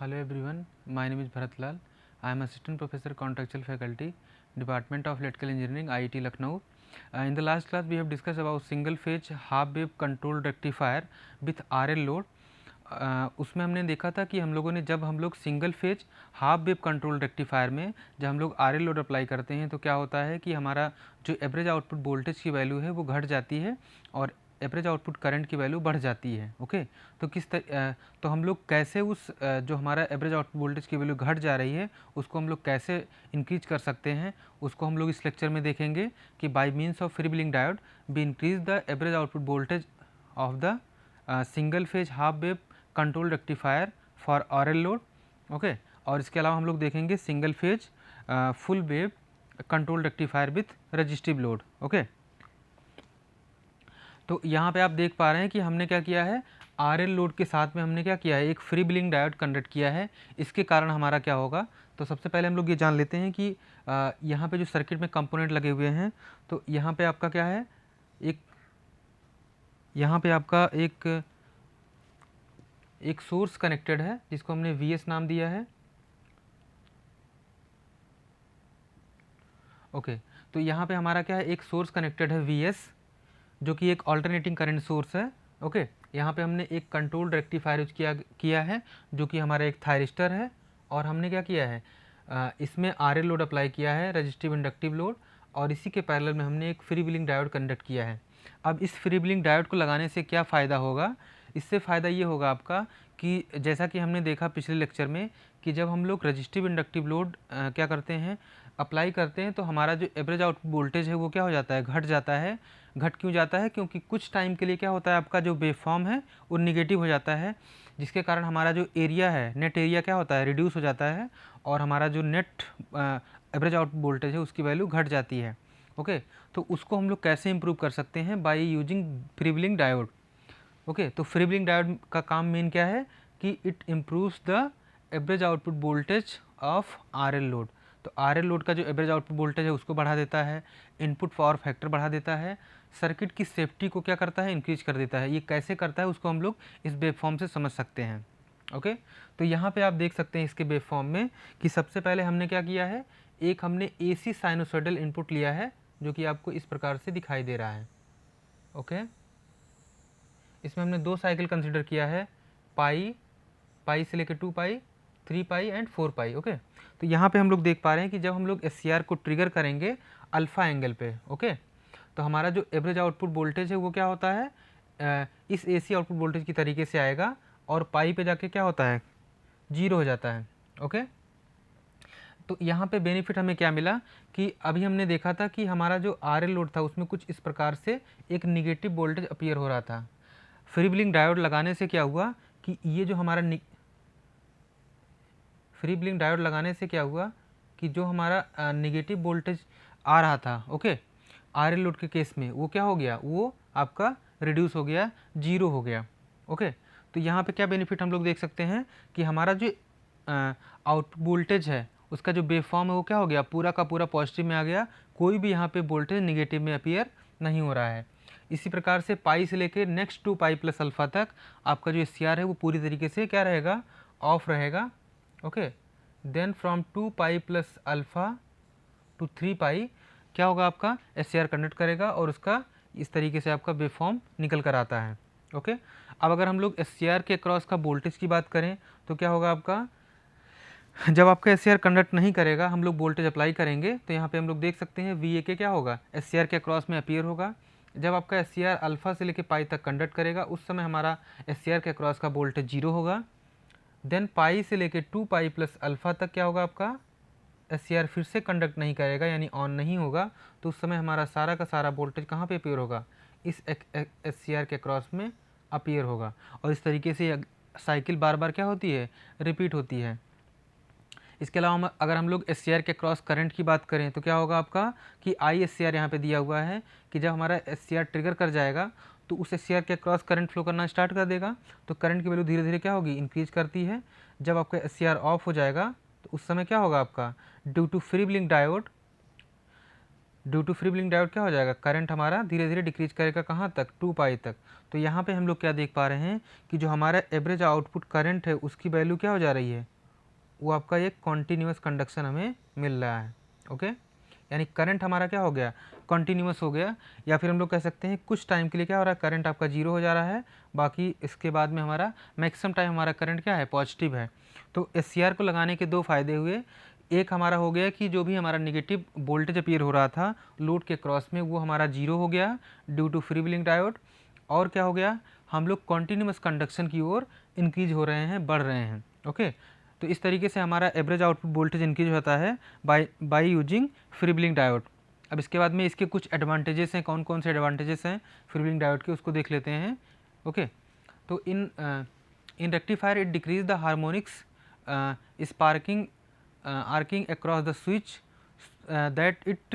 Hello everyone, my name is Bharat Lal. I am Assistant Professor Contractual Faculty, Department of Electrical Engineering, IIT Lucknow. In the last class we have discussed about single phase half wave control rectifier with RL load. उसमें हमने देखा था कि जब हम लोग single phase half wave control rectifier में जब हम लोग आर एल लोड अप्लाई करते हैं तो क्या होता है कि हमारा जो एवरेज आउटपुट वोल्टेज की वैल्यू है वो घट जाती है और एवरेज आउटपुट करंट की वैल्यू बढ़ जाती है। ओके, तो तो हम लोग कैसे उस जो हमारा एवरेज आउटपुट वोल्टेज की वैल्यू घट जा रही है उसको हम लोग कैसे इंक्रीज कर सकते हैं, उसको हम लोग इस लेक्चर में देखेंगे कि by means of free wheeling diode we increase the average output voltage of the single phase half wave control rectifier for R L load. Okay, और इसके अलावा हम लोग देखेंगे single phase full wave control rectifier with resistive load. Okay, तो यहाँ पे आप देख पा रहे हैं कि हमने क्या किया है, आर एल लोड के साथ में हमने क्या किया है, एक फ्री व्हीलिंग डायोड कंडक्ट किया है। इसके कारण हमारा क्या होगा, तो सबसे पहले हम लोग ये जान लेते हैं कि यहाँ पे जो सर्किट में कंपोनेंट लगे हुए हैं, तो यहाँ पे आपका क्या है, यहाँ पे आपका एक सोर्स कनेक्टेड है जिसको हमने वी एस नाम दिया है। ओके, तो यहाँ पे हमारा क्या है, एक सोर्स कनेक्टेड है वी एस जो कि एक ऑल्टरनेटिंग करंट सोर्स है। ओके, यहाँ पे हमने एक कंट्रोल रेक्टिफायर यूज किया है जो कि हमारा एक थायरिस्टर है, और हमने क्या किया है, इसमें आर एल लोड अप्लाई किया है, रजिस्टिव इंडक्टिव लोड, और इसी के पैरेलल में हमने एक फ्री व्हीलिंग डायोड कंडक्ट किया है। अब इस फ्री व्हीलिंग डायोड को लगाने से क्या फ़ायदा होगा, इससे फ़ायदा ये होगा आपका कि जैसा कि हमने देखा पिछले लेक्चर में कि जब हम लोग रजिस्टिव इंडक्टिव लोड क्या करते हैं, अप्लाई करते हैं, तो हमारा जो एवरेज आउटपुट वोल्टेज है वो क्या हो जाता है, घट जाता है। घट क्यों जाता है, क्योंकि कुछ टाइम के लिए क्या होता है, आपका जो वेवफॉर्म है वो निगेटिव हो जाता है, जिसके कारण हमारा जो एरिया है, नेट एरिया क्या होता है, रिड्यूस हो जाता है, और हमारा जो नेट एवरेज आउटपुट वोल्टेज है उसकी वैल्यू घट जाती है। ओके, तो उसको हम लोग कैसे इंप्रूव कर सकते हैं, by using free wheeling diode. Okay, तो फ्री व्हीलिंग डायोड का काम मेन क्या है कि it improves the average output voltage of are L load. तो आर एल लोड का जो एवरेज आउटपुट वोल्टेज है उसको बढ़ा देता है, इनपुट पावर फैक्टर बढ़ा देता है, सर्किट की सेफ्टी को क्या करता है, इंक्रीज कर देता है। ये कैसे करता है उसको हम लोग इस वेवफॉर्म से समझ सकते हैं। ओके, तो यहाँ पे आप देख सकते हैं इसके वेवफॉर्म में कि सबसे पहले हमने क्या किया है, एक हमने एसी साइनोसॉइडल इनपुट लिया है जो कि आपको इस प्रकार से दिखाई दे रहा है। ओके, इसमें हमने दो साइकिल कंसिडर किया है, पाई से लेकर 2 पाई, 3 पाई एंड 4 पाई। ओके, तो यहाँ पे हम लोग देख पा रहे हैं कि जब हम लोग एस को ट्रिगर करेंगे अल्फ़ा एंगल पे, ओके, तो हमारा जो एवरेज आउटपुट वोल्टेज है वो क्या होता है, इस एसी आउटपुट वोल्टेज की तरीके से आएगा, और पाई पे जाके क्या होता है, 0 हो जाता है। ओके, तो यहाँ पे बेनिफिट हमें क्या मिला कि अभी हमने देखा था कि हमारा जो आर एल लोड था उसमें कुछ इस प्रकार से एक निगेटिव वोल्टेज अपीयर हो रहा था। फ्री व्हीलिंग डायोड लगाने से क्या हुआ कि ये जो हमारा फ्री व्हीलिंग डायोड लगाने से क्या हुआ कि जो हमारा निगेटिव वोल्टेज आ रहा था, ओके, आर एल लोड के केस में वो क्या हो गया, वो आपका रिड्यूस हो गया, 0 हो गया। ओके, तो यहाँ पे क्या बेनिफिट हम लोग देख सकते हैं कि हमारा जो आउटपुट वोल्टेज है उसका जो वेवफॉर्म है वो क्या हो गया, पूरा का पूरा पॉजिटिव में आ गया, कोई भी यहाँ पे वोल्टेज निगेटिव में अपीयर नहीं हो रहा है। इसी प्रकार से पाई से लेकर नेक्स्ट 2 पाई प्लस अल्फ़ा तक आपका जो एस है वो पूरी तरीके से क्या रहेगा, ऑफ रहेगा। Okay, then from 2 pi plus alpha to 3 pi क्या होगा, आपका एस कंडक्ट करेगा और उसका इस तरीके से आपका वेवफॉर्म निकल कर आता है। ओके, अब अगर हम लोग एस के अक्रॉस का वोल्टेज की बात करें तो क्या होगा आपका, जब आपका एस कंडक्ट नहीं करेगा, हम लोग वोल्टेज अप्लाई करेंगे, तो यहाँ पे हम लोग देख सकते हैं वी ए के क्या होगा, एस के अक्रॉस में अपीयर होगा। जब आपका एस अल्फ़ा से लेकर पाई तक कंडक्ट करेगा उस समय हमारा एस के अक्रॉस का वोल्टेज 0 होगा। देन पाई से लेकर 2 पाई प्लस अल्फ़ा तक क्या होगा, आपका एस फिर से कंडक्ट नहीं करेगा यानी ऑन नहीं होगा, तो उस समय हमारा सारा का सारा वोल्टेज कहाँ पे अपीयर होगा, इस एस के क्रॉस में अपीयर होगा। और इस तरीके से साइकिल बार बार क्या होती है, रिपीट होती है। इसके अलावा अगर हम लोग एस के क्रॉस करंट की बात करें तो क्या होगा आपका कि आई एस यहाँ पे दिया हुआ है कि जब हमारा एस ट्रिगर कर जाएगा तो उस एस के क्रॉस करंट फ्लो करना स्टार्ट कर देगा, तो करंट की वैल्यू धीरे धीरे क्या होगी, इंक्रीज करती है। जब आपका एस ऑफ हो जाएगा तो उस समय क्या होगा आपका, due to free wheeling diode due to free wheeling diode क्या हो जाएगा, करंट हमारा धीरे धीरे डिक्रीज करेगा कहाँ तक, 2 पाई तक। तो यहाँ पे हम लोग क्या देख पा रहे हैं कि जो हमारा एवरेज आउटपुट करंट है उसकी वैल्यू क्या हो जा रही है, वो आपका एक कॉन्टीन्यूस कंडक्शन हमें मिल रहा है। ओके, यानी करंट हमारा क्या हो गया, कॉन्टीन्यूस हो गया, या फिर हम लोग कह सकते हैं कुछ टाइम के लिए क्या हो रहा है, करंट आपका जीरो हो जा रहा है, बाकी इसके बाद में हमारा मैक्सिमम टाइम हमारा करंट क्या है, पॉजिटिव है। तो SCR को लगाने के दो फायदे हुए, एक हमारा हो गया कि जो भी हमारा निगेटिव वोल्टेज अपीयर हो रहा था लोड के क्रॉस में वो हमारा जीरो हो गया due to free wheeling diode, और क्या हो गया, हम लोग कॉन्टीन्यूस कंडक्शन की ओर इंक्रीज हो रहे हैं, बढ़ रहे हैं। ओके, तो इस तरीके से हमारा एवरेज आउटपुट वोल्टेज इंक्रीज होता है by using free wheeling diode. अब इसके बाद में इसके कुछ एडवांटेजेस हैं, कौन कौन से एडवांटेजेस हैं फ्री व्हीलिंग डायोड के, उसको देख लेते हैं। ओके, तो in rectifier it decreases the harmonics sparking arcing across the switch that it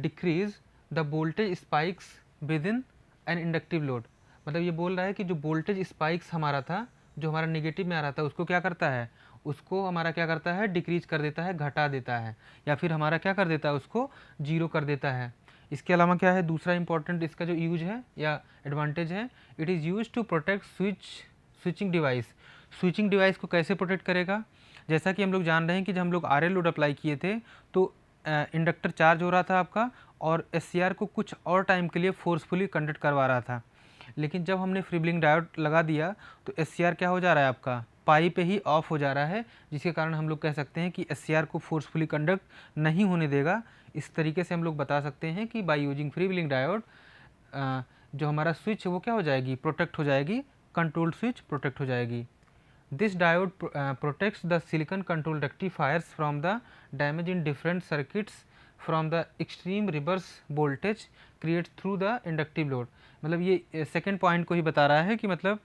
decreases the voltage spikes within an inductive load. मतलब ये बोल रहा है कि जो वोल्टेज स्पाइक्स हमारा था, जो हमारा नेगेटिव में आ रहा था, उसको क्या करता है, उसको हमारा क्या करता है, डिक्रीज कर देता है, घटा देता है, या फिर हमारा क्या कर देता है, उसको जीरो कर देता है। इसके अलावा क्या है, दूसरा इंपॉर्टेंट इसका जो यूज है या एडवांटेज है, it is use to protect switching device. Switching device को कैसे प्रोटेक्ट करेगा, जैसा कि हम लोग जान रहे हैं कि जब हम लोग RL लोड अप्लाई किए थे तो इंडक्टर चार्ज हो रहा था आपका, और SCR को कुछ और टाइम के लिए फोर्सफुली कंडक्ट करवा रहा था। लेकिन जब हमने फ्री व्हीलिंग डायोड लगा दिया तो SCR क्या हो जा रहा है, आपका पाई पे ही ऑफ हो जा रहा है, जिसके कारण हम लोग कह सकते हैं कि SCR को फोर्सफुली कंडक्ट नहीं होने देगा। इस तरीके से हम लोग बता सकते हैं कि by using free wheeling diode जो हमारा स्विच है वो क्या हो जाएगी, प्रोटेक्ट हो जाएगी, कंट्रोल्ड स्विच प्रोटेक्ट हो जाएगी। This diode protects the silicon control rectifiers from the damage in different circuits from the extreme reverse voltage create through the inductive load. मतलब ये सेकेंड पॉइंट को ही बता रहा है कि मतलब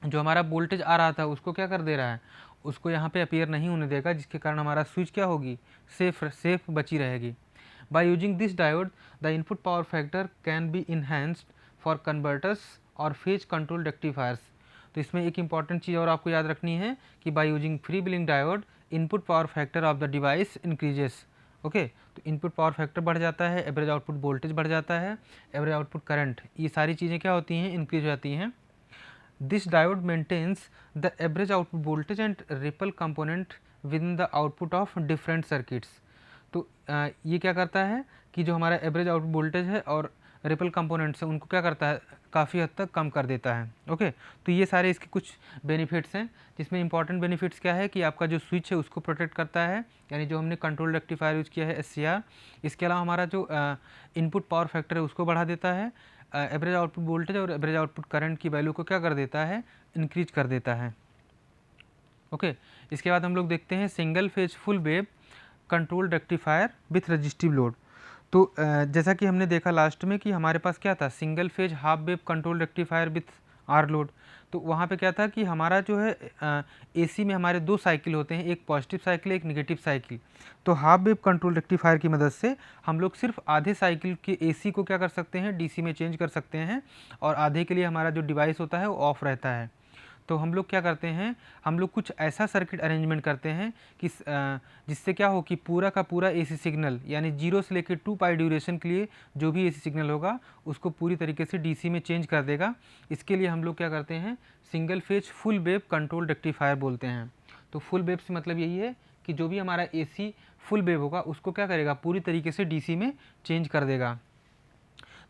जो हमारा वोल्टेज आ रहा था उसको क्या कर दे रहा है, उसको यहाँ पे अपीयर नहीं होने देगा, जिसके कारण हमारा स्विच क्या होगी, सेफ बची रहेगी। By using this diode the input power factor can be enhanced for converters और फेज कंट्रोल रेक्टिफायर्स। तो इसमें एक इंपॉर्टेंट चीज़ और आपको याद रखनी है कि by using free wheeling diode input power factor of the device increases. Okay, तो इनपुट पावर फैक्टर बढ़ जाता है, एवरेज आउटपुट वोल्टेज बढ़ जाता है, एवरेज आउटपुट करंट, ये सारी चीज़ें क्या होती हैं, इंक्रीज हो जाती हैं। This diode maintains the average output voltage and ripple component within the output of different circuits. तो ये क्या करता है कि जो हमारा एवरेज आउटपुट वोल्टेज है और रिपल कंपोनेंट्स है उनको क्या करता है, काफ़ी हद तक कम कर देता है। ओके, तो ये सारे इसके कुछ बेनिफिट्स हैं, जिसमें इंपॉर्टेंट बेनिफिट्स क्या है कि आपका जो स्विच है उसको प्रोटेक्ट करता है, यानी जो हमने कंट्रोल रेक्टिफायर यूज़ किया है SCR। इसके अलावा हमारा जो इनपुट पावर फैक्टर है उसको बढ़ा देता है, एवरेज आउटपुट वोल्टेज और एवरेज आउटपुट करंट की वैल्यू को क्या कर देता है, इंक्रीज कर देता है। ओके, इसके बाद हम लोग देखते हैं single phase full wave control rectifier with resistive load. तो जैसा कि हमने देखा लास्ट में कि हमारे पास क्या था, single phase half wave control rectifier with R load. तो वहाँ पे क्या था कि हमारा जो है AC में हमारे दो साइकिल होते हैं, एक पॉजिटिव साइकिल एक निगेटिव साइकिल। तो हाफ वेव कंट्रोल रेक्टिफायर की मदद से हम लोग सिर्फ आधे साइकिल के AC को क्या कर सकते हैं, DC में चेंज कर सकते हैं, और आधे के लिए हमारा जो डिवाइस होता है वो ऑफ रहता है। तो हम लोग क्या करते हैं, हम लोग कुछ ऐसा सर्किट अरेंजमेंट करते हैं कि जिससे क्या हो कि पूरा का पूरा AC सिग्नल, यानी 0 से लेकर 2 पाई ड्यूरेशन के लिए जो भी AC सिग्नल होगा उसको पूरी तरीके से DC में चेंज कर देगा। इसके लिए हम लोग क्या करते हैं, single phase full wave control rectifier बोलते हैं। तो फुल वेव से मतलब यही है कि जो भी हमारा AC फुल वेव होगा उसको क्या करेगा, पूरी तरीके से DC में चेंज कर देगा।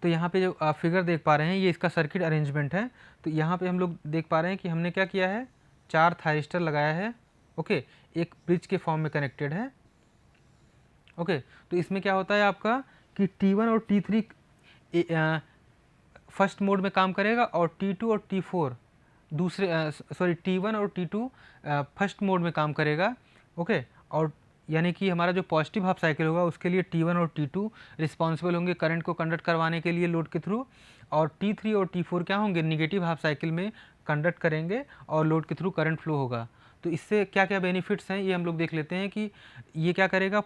तो यहाँ पे जो आप फिगर देख पा रहे हैं ये इसका सर्किट अरेंजमेंट है। तो यहाँ पे हम लोग देख पा रहे हैं कि हमने क्या किया है, 4 थायरिस्टर लगाया है। ओके, एक ब्रिज के फॉर्म में कनेक्टेड है। ओके, तो इसमें क्या होता है आपका कि T1 और T3 फर्स्ट मोड में काम करेगा, और T2 और T4 दूसरे T1 और T2 फर्स्ट मोड में काम करेगा। ओके, और यानी कि हमारा जो पॉजिटिव हाफ साइकिल होगा उसके लिए T1 और T2 रिस्पॉन्सिबल होंगे करंट को कंडक्ट करवाने के लिए लोड के थ्रू, और T3 और T4 क्या होंगे, निगेटिव हाफ साइकिल में कंडक्ट करेंगे और लोड के थ्रू करंट फ्लो होगा। तो इससे क्या क्या बेनिफिट्स हैं ये हम लोग देख लेते हैं कि ये क्या करेगा,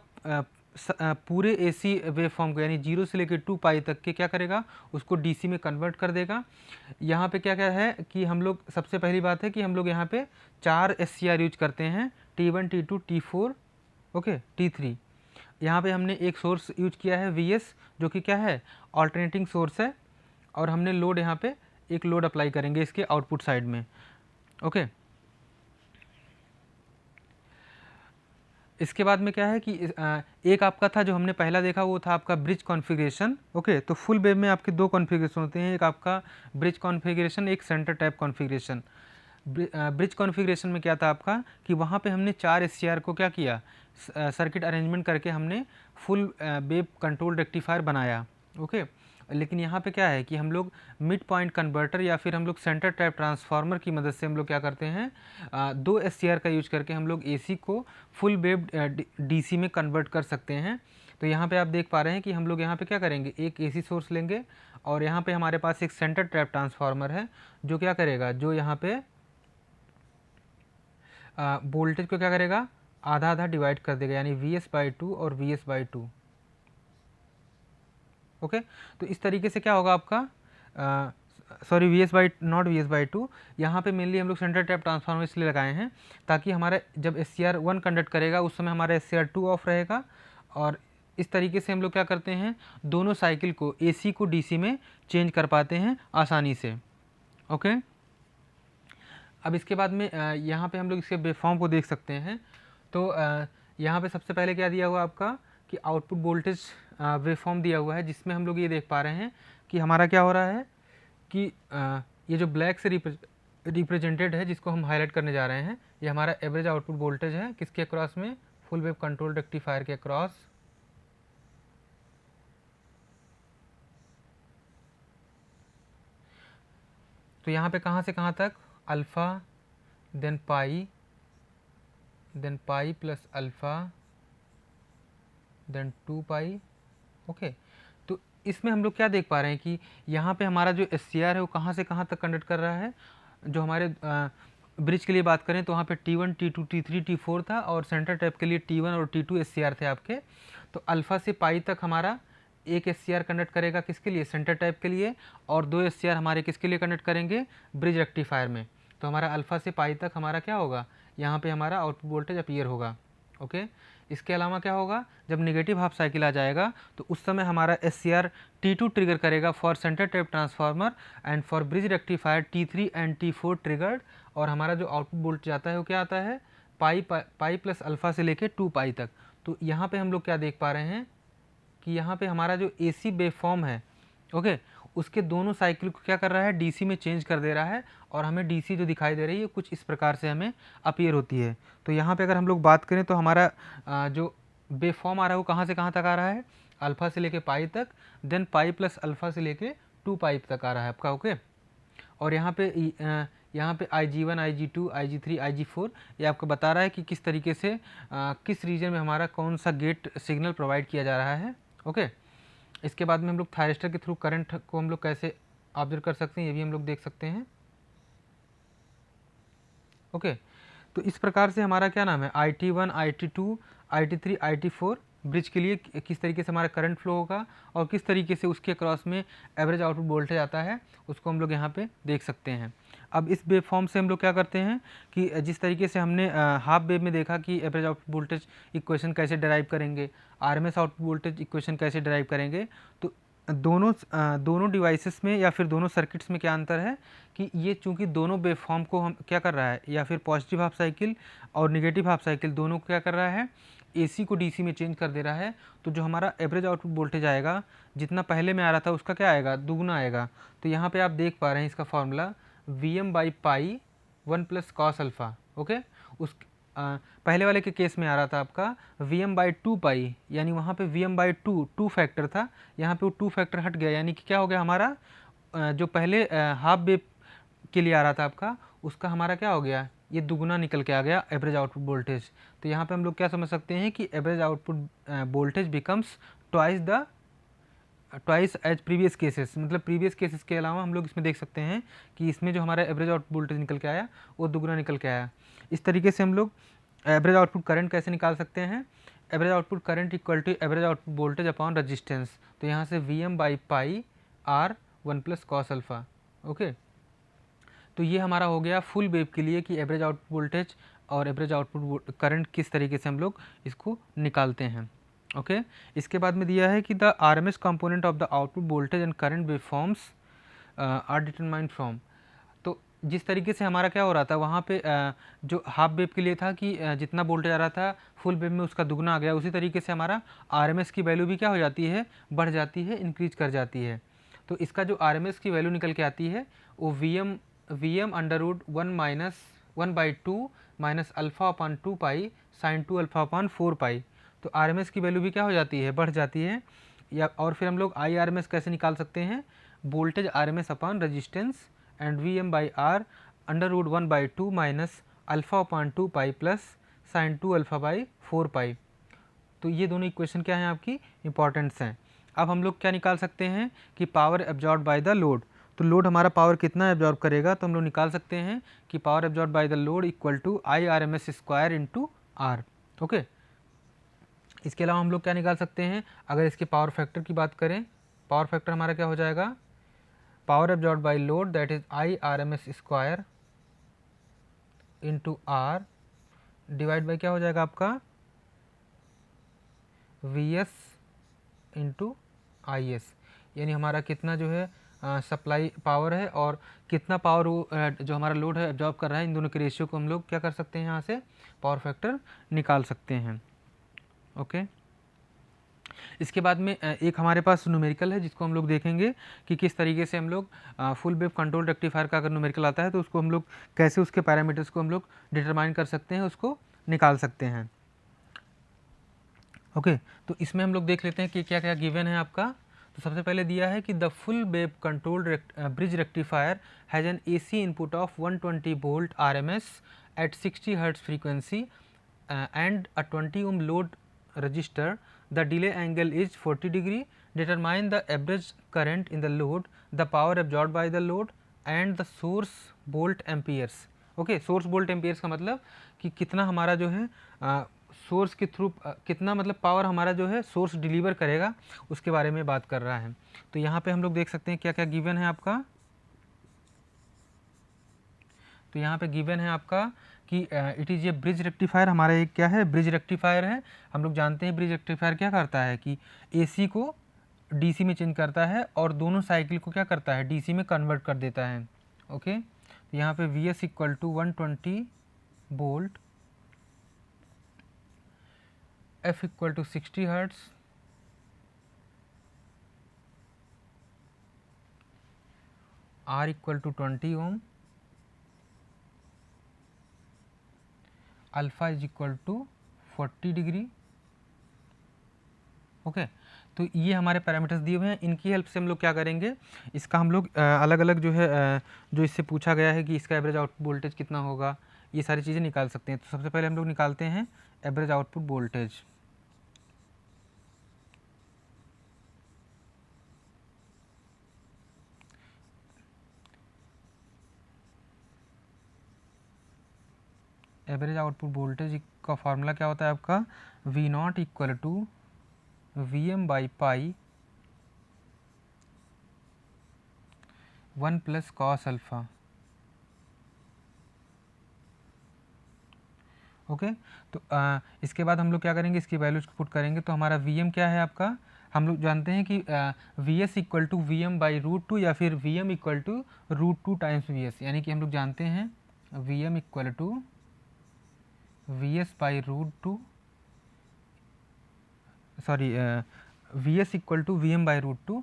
पूरे AC वेव फॉर्म को, यानी 0 से लेकर 2 पाई तक के क्या करेगा, उसको DC में कन्वर्ट कर देगा। यहाँ पे क्या क्या है कि हम लोग, सबसे पहली बात है कि हम लोग यहाँ पे 4 SCR यूज करते हैं, T1 T2 T4 okay T3। यहाँ पे हमने एक सोर्स यूज किया है Vs, जो कि क्या है, ऑल्टरनेटिंग सोर्स है, और हमने लोड यहाँ पे एक लोड अप्लाई करेंगे इसके आउटपुट साइड में। ओके, इसके बाद में क्या है कि एक आपका था जो हमने पहला देखा, वो था आपका ब्रिज कॉन्फ़िगरेशन। ओके, तो फुल वेव में आपके दो कॉन्फ़िगरेशन होते हैं, एक आपका ब्रिज कॉन्फ़िगरेशन, एक centre tap configuration. Bridge configuration में क्या था आपका कि वहाँ पे हमने 4 SCR को क्या किया, सर्किट अरेंजमेंट करके हमने फुल वेव कंट्रोल रेक्टिफायर बनाया। ओके, लेकिन यहाँ पे क्या है कि हम लोग मिड पॉइंट कन्वर्टर या फिर हम लोग सेंटर टैप ट्रांसफार्मर की मदद से हम लोग क्या करते हैं, 2 SCR का यूज करके हम लोग AC को फुल वेव DC में कन्वर्ट कर सकते हैं। तो यहाँ पे आप देख पा रहे हैं कि हम लोग यहाँ पे क्या करेंगे, एक AC सोर्स लेंगे और यहाँ पे हमारे पास एक सेंटर टैप ट्रांसफार्मर है जो क्या करेगा, जो यहाँ पे वोल्टेज को क्या करेगा, आधा आधा डिवाइड कर देगा, यानी Vs/2 और Vs/2। ओके, तो इस तरीके से क्या होगा आपका, सॉरी नॉट Vs/2, यहाँ पे मेनली हम लोग सेंटर टैप ट्रांसफार्मर इसलिए लगाए हैं ताकि हमारा जब SCR1 कंडक्ट करेगा उस समय हमारा SCR2 ऑफ रहेगा, और इस तरीके से हम लोग क्या करते हैं, दोनों साइकिल को AC को DC में चेंज कर पाते हैं आसानी से। ओके, अब इसके बाद में यहाँ पे हम लोग इसके वेवफॉर्म को देख सकते हैं। तो यहाँ पे सबसे पहले क्या दिया हुआ आपका कि आउटपुट वोल्टेज वेवफॉर्म दिया हुआ है, जिसमें हम लोग ये देख पा रहे हैं कि हमारा क्या हो रहा है कि ये जो ब्लैक से रिप्रेजेंटेड है, जिसको हम हाईलाइट करने जा रहे हैं, ये हमारा एवरेज आउटपुट वोल्टेज है, किसके अक्रॉस में, फुल वेव कंट्रोल रेक्टिफायर के अक्रॉस। तो यहाँ पे कहाँ से कहाँ तक, alpha, then pi plus alpha, then 2 pi. Okay, तो इसमें हम लोग क्या देख पा रहे हैं कि यहाँ पे हमारा जो SCR है वो कहाँ से कहाँ तक कंडक्ट कर रहा है। जो हमारे ब्रिज के लिए बात करें तो वहाँ पे T1, T2, T3, T4 था, और सेंटर टैप के लिए T1 और T2 SCR थे आपके। तो अल्फ़ा से पाई तक हमारा एक SCR कंडक्ट करेगा किसके लिए, सेंटर टैप के लिए, और 2 SCR हमारे किसके लिए कंडक्ट करेंगे, ब्रिज रेक्टिफायर में। तो हमारा अल्फ़ा से पाई तक हमारा क्या होगा, यहाँ पे हमारा आउटपुट वोल्टेज अपीयर होगा। ओके, इसके अलावा क्या होगा, जब नेगेटिव हाफ साइकिल आ जाएगा तो उस समय हमारा SCR T2 ट्रिगर करेगा for centre tap transformer, and for bridge rectifier T3 and T4 triggered, और हमारा जो आउटपुट वोल्टेज आता है वो क्या आता है, पाई प्लस अल्फ़ा से लेके 2 पाई तक। तो यहाँ पे हम लोग क्या देख पा रहे हैं कि यहाँ पे हमारा जो AC वेवफॉर्म है, ओके, उसके दोनों साइकिल को क्या कर रहा है, DC में चेंज कर दे रहा है, और हमें DC जो दिखाई दे रही है कुछ इस प्रकार से हमें अपीयर होती है। तो यहाँ पे अगर हम लोग बात करें तो हमारा जो वेवफॉर्म आ रहा है वो कहाँ से कहाँ तक आ रहा है, अल्फ़ा से लेके पाई तक, देन पाई प्लस अल्फ़ा से लेके 2 पाई तक आ रहा है आपका। ओके, और यहाँ पे IG1, IG2, IG3, IG4 ये आपको बता रहा है कि किस तरीके से किस रीजन में हमारा कौन सा गेट सिग्नल प्रोवाइड किया जा रहा है। ओके, इसके बाद में हम लोग थायरिस्टर के थ्रू करंट को हम लोग कैसे ऑब्जर्व कर सकते हैं, ये भी हम लोग देख सकते हैं। ओके, तो इस प्रकार से हमारा क्या नाम है, IT1, IT2, IT3, IT4 bridge के लिए किस तरीके से हमारा करंट फ्लो होगा और किस तरीके से उसके क्रॉस में एवरेज आउटपुट वोल्टेज आता है, उसको हम लोग यहाँ पे देख सकते हैं। अब इस वेव फॉर्म से हम लोग क्या करते हैं कि जिस तरीके से हमने हाफ वेव में देखा कि एवरेज आउटपुट वोल्टेज इक्वेशन कैसे डिराइव करेंगे, RMS आउटपुट वोल्टेज इक्वेशन कैसे डिराइव करेंगे, तो दोनों डिवाइसेस में या फिर दोनों सर्किट्स में क्या अंतर है कि ये चूंकि दोनों वेवफॉर्म को हम क्या कर रहा है, या फिर पॉजिटिव हाफ साइकिल और नेगेटिव हाफ साइकिल दोनों को क्या कर रहा है, AC को DC में चेंज कर दे रहा है। तो जो हमारा एवरेज आउटपुट वोल्टेज आएगा, जितना पहले में आ रहा था उसका क्या आएगा, दुगना आएगा। तो यहाँ पे आप देख पा रहे हैं इसका फॉर्मूला Vm/पाई 1 प्लस कॉस अल्फ़ा। ओके, उस पहले वाले के केस में आ रहा था आपका Vm/2 पाई, यानी वहाँ पे Vm/2 2 फैक्टर था, यहाँ पे वो 2 फैक्टर हट गया, यानी कि क्या हो गया हमारा जो पहले हाफ वेव के लिए आ रहा था आपका, उसका हमारा क्या हो गया, ये दुगुना निकल के आ गया एवरेज आउटपुट वोल्टेज। तो यहाँ पे हम लोग क्या समझ सकते हैं कि average output voltage becomes twice as previous cases, मतलब प्रीवियस केसेस के अलावा हम लोग इसमें देख सकते हैं कि इसमें जो हमारा एवरेज आउटपुट वोल्टेज निकल के आया वो दुगुना निकल के आया। इस तरीके से हम लोग एवरेज आउटपुट करंट कैसे निकाल सकते हैं, average output current equal to average output voltage upon resistance. तो यहाँ से Vm/पाई R 1 plus cos alpha. Okay, तो ये हमारा हो गया फुल वेव के लिए कि एवरेज आउटपुट वोल्टेज और एवरेज आउटपुट करंट किस तरीके से हम लोग इसको निकालते हैं। ओके। इसके बाद में दिया है कि the RMS component of the output voltage and current waveforms are determined from. तो जिस तरीके से हमारा क्या हो रहा था वहाँ पे जो हाफ वेव के लिए था कि जितना वोल्टेज आ रहा था फुल वेव में उसका दुगना आ गया, उसी तरीके से हमारा आरएमएस की वैल्यू भी क्या हो जाती है, बढ़ जाती है, इंक्रीज कर जाती है। तो इसका जो आरएमएस की वैल्यू निकल के आती है वो V M under root 1/2 minus alpha upon 2 pi sine 2 alpha upon 4 pi. तो आरएमएस की वैल्यू भी क्या हो जाती है, बढ़ जाती है। या और फिर हम लोग आई आर एम एस कैसे निकाल सकते हैं, voltage R M S upon resistance and V M by R under root 1/2 minus alpha upon 2 pi plus sine 2 alpha by 4 pi. तो ये दोनों इक्वेशन क्या हैं आपकी, इंपॉर्टेंट्स हैं। अब हम लोग क्या निकाल सकते हैं कि power absorb by the load. तो लोड हमारा पावर कितना एब्जॉर्ब करेगा, तो हम लोग निकाल सकते हैं कि power absorb by the load equal to I R M S square into R. Okay. इसके अलावा हम लोग क्या निकाल सकते हैं, अगर इसके पावर फैक्टर की बात करें, पावर फैक्टर हमारा क्या हो जाएगा, power absorb by load that is I R M S square into R divide by क्या हो जाएगा आपका V S into I S. यानी हमारा कितना जो है सप्लाई पावर है और कितना पावर जो हमारा लोड है एब्जॉर्ब कर रहा है, इन दोनों के रेशियो को हम लोग क्या कर सकते हैं, यहाँ से पावर फैक्टर निकाल सकते हैं। ओके। इसके बाद में एक हमारे पास न्यूमेरिकल है जिसको हम लोग देखेंगे कि किस तरीके से हम लोग फुल वेव कंट्रोल रेक्टिफायर का अगर न्यूमेरिकल आता है तो उसको हम लोग कैसे उसके पैरामीटर्स को हम लोग डिटरमाइन कर सकते हैं, उसको निकाल सकते हैं। ओके। तो इसमें हम लोग देख लेते हैं कि क्या क्या गिवन है आपका। तो सबसे पहले दिया है कि the full wave controlled bridge rectifier has an AC input of 120 volt RMS at 60 hertz frequency and a 20 ohm load resistor. The delay angle is 40 degree. Determine the average current in the load, the power absorbed by the load and the source volt amperes. Okay, source volt amperes का मतलब कि कितना हमारा जो है source के through कितना मतलब पावर हमारा जो है सोर्स डिलीवर करेगा, उसके बारे में बात कर रहा है। तो यहाँ पे हम लोग देख सकते हैं क्या क्या गिवन है आपका। तो यहाँ पे गिवन है आपका कि it is a bridge rectifier. हमारा एक क्या है, ब्रिज रेक्टिफायर है। हम लोग जानते हैं ब्रिज रेक्टिफायर क्या करता है कि एसी को डीसी में चेंज करता है और दोनों साइकिल को क्या करता है, डीसी में कन्वर्ट कर देता है। ओके। तो यहाँ पे V S equal to 120 volt, F equal to 60 hertz, R equal to 20 ohm, alpha is equal to 40 degree. Okay. तो ये हमारे पैरामीटर्स दिए हुए हैं, इनकी हेल्प से हम लोग क्या करेंगे, इसका हम लोग अलग अलग जो है जो इससे पूछा गया है कि इसका एवरेज आउटपुट वोल्टेज कितना होगा, ये सारी चीज़ें निकाल सकते हैं। तो सबसे पहले हम लोग निकालते हैं average output voltage. Average output voltage का फार्मूला क्या होता है आपका, V naught equal to V M by pi 1 plus cos alpha. Okay. तो इसके बाद हम लोग क्या करेंगे, इसकी वैल्यूज को पुट करेंगे। तो हमारा वी एम क्या है आपका, हम लोग जानते हैं कि V S equal to V M by root 2 या फिर V M equal to root 2 times V S. यानी कि हम लोग जानते हैं V M equal to V S by root 2, sorry V S equal to V M by root 2।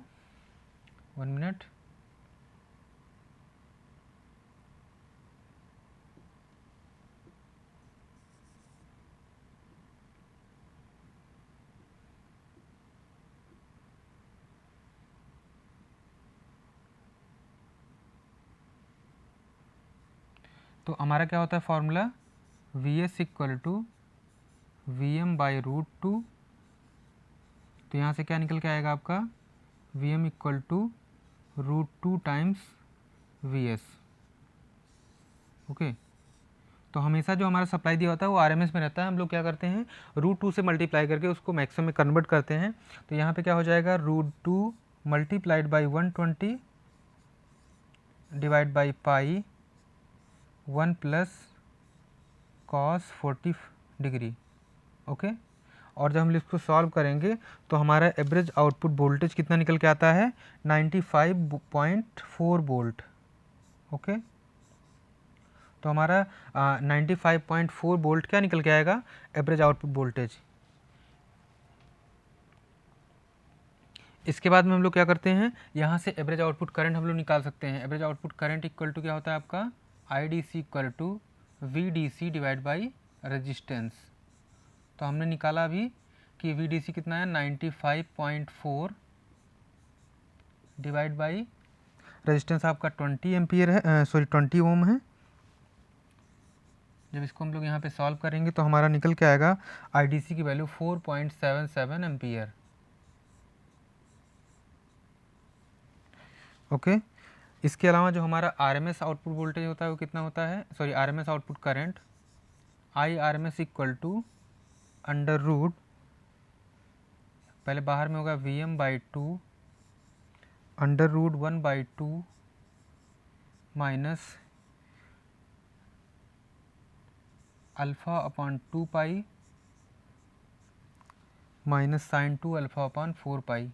1 minute. तो हमारा क्या होता है formula, V S equal to V M by root 2। तो यहाँ से क्या निकल के आएगा आपका, V M equal to root 2 times V S. Okay. तो हमेशा जो हमारा सप्लाई दिया होता है वो आर एम एस में रहता है, हम लोग क्या करते हैं रूट 2 से मल्टीप्लाई करके उसको मैक्सिमम में कन्वर्ट करते हैं। तो यहाँ पे क्या हो जाएगा, root 2 multiplied by 120 divide by pi 1 plus cos 40 degree. Okay. और जब हम इसको सॉल्व करेंगे तो हमारा एवरेज आउटपुट वोल्टेज कितना निकल के आता है 95.4 वोल्ट। ओके, तो हमारा 95.4 वोल्ट क्या निकल के आएगा एवरेज आउटपुट वोल्टेज। इसके बाद में हम लोग क्या करते हैं, यहाँ से एवरेज आउटपुट करंट हम लोग निकाल सकते हैं। Average output current equal to क्या होता है आपका IDC equal to VDC divide by resistance. तो हमने निकाला अभी कि VDC कितना है 95.4 डिवाइड बाई रेजिस्टेंस आपका 20 एम्पियर है, सॉरी 20 ओम है। जब इसको हम लोग यहाँ पे सॉल्व करेंगे तो हमारा निकल के आएगा IDC की वैल्यू 4.77 एम्पियर। ओके, इसके अलावा जो हमारा RMS आउटपुट वोल्टेज होता है वो कितना होता है, sorry RMS output current IRMS equal to under root, पहले बाहर में होगा VM/2 under root 1/2 minus alpha upon 2 pi minus sine 2 alpha upon 4 pi.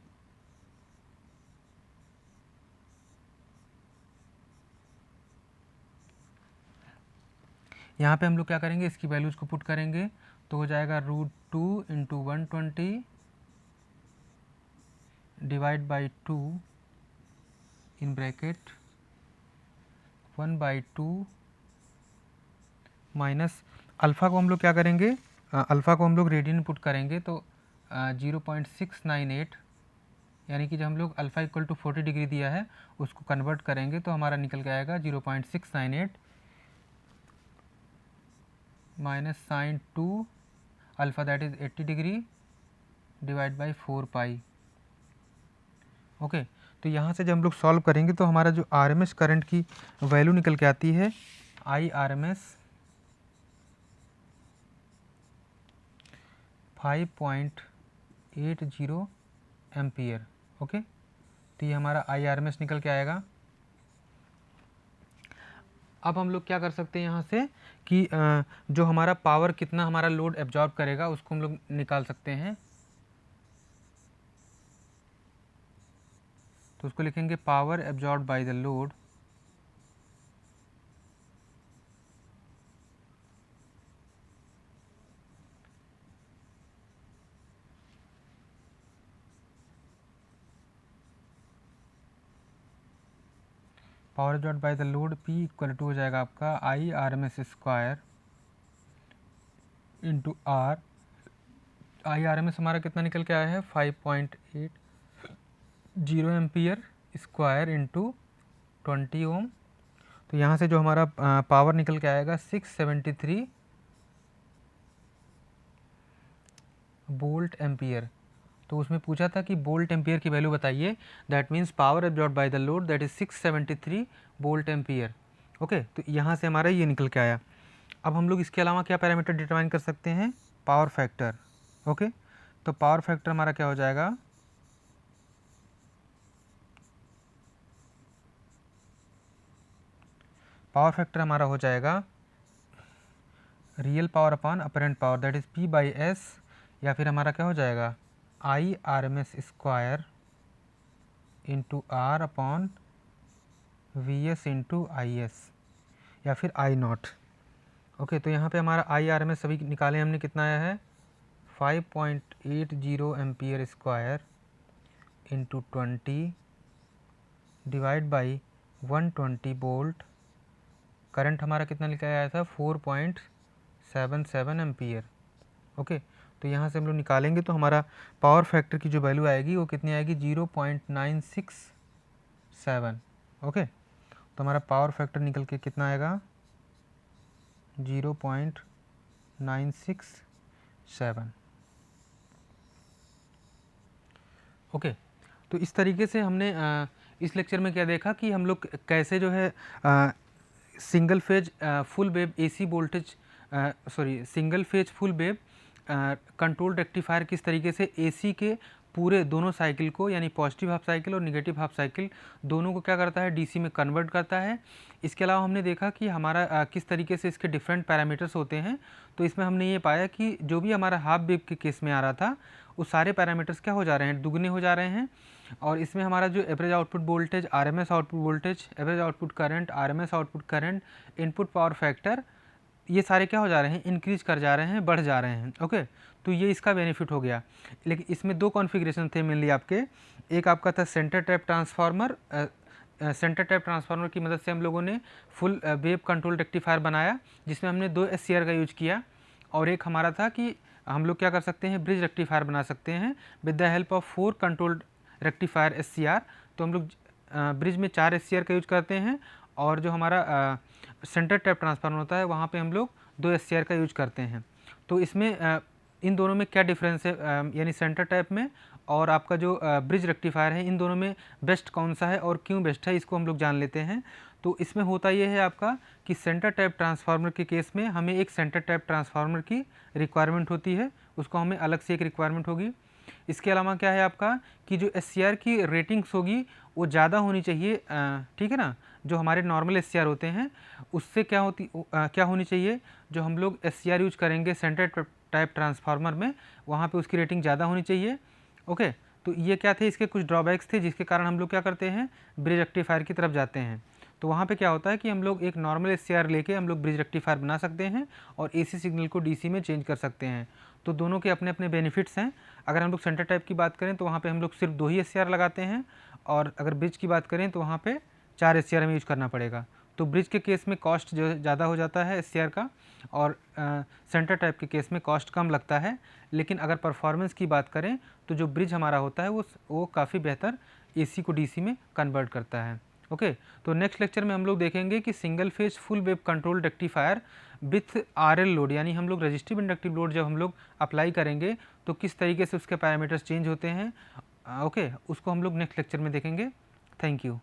यहाँ पे हम लोग क्या करेंगे, इसकी वैल्यूज़ को पुट करेंगे तो हो जाएगा √2 into 120 divide by 2 in bracket 1/2 minus alpha को हम लोग क्या करेंगे, अल्फ़ा को हम लोग रेडियन पुट करेंगे तो 0.698, यानी कि जब हम लोग अल्फ़ा इक्वल टू 40 डिग्री दिया है उसको कन्वर्ट करेंगे तो हमारा निकल के आएगा 0.698 minus sine 2 alpha that is 80 degree divide by 4 pi. Okay, तो यहाँ से जब हम लोग सॉल्व करेंगे तो हमारा जो RMS करंट की वैल्यू निकल के आती है IRMS 5.80 एम्पियर। ओके, तो ये हमारा IRMS निकल के आएगा। अब हम लोग क्या कर सकते हैं यहाँ से कि जो हमारा पावर कितना हमारा लोड एब्जॉर्ब करेगा उसको हम लोग निकाल सकते हैं। तो उसको लिखेंगे power absorb by the load power absorb by the load P equal to हो जाएगा आपका IRMS square into R। IRMS हमारा कितना निकल के आया है 5.80 एम्पियर स्क्वायर इंटू 20 ओम। तो यहाँ से जो हमारा पावर निकल के आएगा 673 वोल्ट एम्पियर। तो उसमें पूछा था कि वोल्ट एम्पियर की वैल्यू बताइए, that means power absorb by the load that is 673 volt ampere. Okay, तो यहाँ से हमारा ये निकल के आया। अब हम लोग इसके अलावा क्या पैरामीटर डिटरमाइन कर सकते हैं, पावर फैक्टर। ओके, तो पावर फैक्टर हमारा क्या हो जाएगा, पावर फैक्टर हमारा हो जाएगा real power upon apparent power that is P/S, या फिर हमारा क्या हो जाएगा IRMS square into R upon VS into IS, या फिर I0। ओके, तो यहाँ पे हमारा IRMS सभी निकाले हमने, कितना आया है 5.80 ampere square into 20 divide by 120 volt. Current हमारा कितना लिखा आया था 4.77 एम्पियर। ओके, तो यहाँ से हम लोग निकालेंगे तो हमारा पावर फैक्टर की जो वैल्यू आएगी वो कितनी आएगी 0.967। ओके, तो हमारा पावर फैक्टर निकल के कितना आएगा 0.967। ओके, तो इस तरीके से हमने इस लेक्चर में क्या देखा कि हम लोग कैसे जो है single phase full wave AC voltage, sorry single phase full wave control rectifier किस तरीके से AC के पूरे दोनों साइकिल को, यानी पॉजिटिव हाफ साइकिल और निगेटिव हाफ साइकिल दोनों को क्या करता है, डीसी में कन्वर्ट करता है। इसके अलावा हमने देखा कि हमारा किस तरीके से इसके डिफरेंट पैरामीटर्स होते हैं। तो इसमें हमने ये पाया कि जो भी हमारा हाफ वेव के केस में आ रहा था वो सारे पैरामीटर्स क्या हो जा रहे हैं, दुगने हो जा रहे हैं। और इसमें हमारा जो average output voltage, RMS output voltage, average output current, RMS output current, input power factor, ये सारे क्या हो जा रहे हैं, इंक्रीज कर जा रहे हैं, बढ़ जा रहे हैं। ओके, तो ये इसका बेनिफिट हो गया। लेकिन इसमें दो कॉन्फ़िगरेशन थे मेनली आपके। एक आपका था centre tap transformer. Centre tap transformer की मदद से हम लोगों ने फुल वेव कंट्रोल रेक्टिफायर बनाया, जिसमें हमने 2 SCR का यूज किया। और एक हमारा था कि हम लोग क्या कर सकते हैं, ब्रिज रेक्टिफायर बना सकते हैं with the help of 4 controlled rectifier SCR। तो हम लोग ब्रिज में 4 SCR का यूज करते हैं, और जो हमारा सेंटर टैप ट्रांसफार्मर होता है वहाँ पे हम लोग 2 SCR का यूज करते हैं। तो इसमें इन दोनों में क्या डिफरेंस है, यानी सेंटर टैप में और आपका जो ब्रिज रेक्टिफायर है, इन दोनों में बेस्ट कौन सा है और क्यों बेस्ट है, इसको हम लोग जान लेते हैं। तो इसमें होता ये है आपका कि सेंटर टैप ट्रांसफार्मर के केस में हमें एक सेंटर टैप ट्रांसफार्मर की रिक्वायरमेंट होती है, उसको हमें अलग से एक रिक्वायरमेंट होगी। इसके अलावा क्या है आपका कि जो SCR की रेटिंग्स होगी वो ज़्यादा होनी चाहिए, ठीक है ना। जो हमारे नॉर्मल SCR होते हैं उससे क्या होनी चाहिए, जो हम लोग SCR यूज करेंगे सेंटर टैप ट्रांसफार्मर में, वहाँ पे उसकी रेटिंग ज़्यादा होनी चाहिए। ओके, तो ये क्या थे, इसके कुछ ड्रॉबैक्स थे जिसके कारण हम लोग क्या करते हैं, ब्रिज रेक्टिफायर की तरफ जाते हैं। तो वहाँ पे क्या होता है कि हम लोग एक नॉर्मल SCR लेके हम लोग ब्रिज रेक्टिफायर बना सकते हैं और AC सिग्नल को DC में चेंज कर सकते हैं। तो दोनों के अपने अपने बेनिफिट्स हैं। अगर हम लोग सेंटर टाइप की बात करें तो वहाँ पे हम लोग सिर्फ 2 ही SCR लगाते हैं, और अगर ब्रिज की बात करें तो वहाँ पे 4 SCR हमें यूज करना पड़ेगा। तो ब्रिज के केस में कॉस्ट जो ज़्यादा हो जाता है SCR का, और सेंटर टाइप के केस में कॉस्ट कम लगता है। लेकिन अगर परफॉर्मेंस की बात करें तो जो ब्रिज हमारा होता है वो काफ़ी बेहतर AC को DC में कन्वर्ट करता है। ओके, तो नेक्स्ट लेक्चर में हम लोग देखेंगे कि single phase full wave control rectifier with RL load, यानी हम लोग रजिस्टिव इंडक्टिव लोड जब हम लोग अप्लाई करेंगे तो किस तरीके से उसके पैरामीटर्स चेंज होते हैं। ओके, उसको हम लोग नेक्स्ट लेक्चर में देखेंगे। Thank you.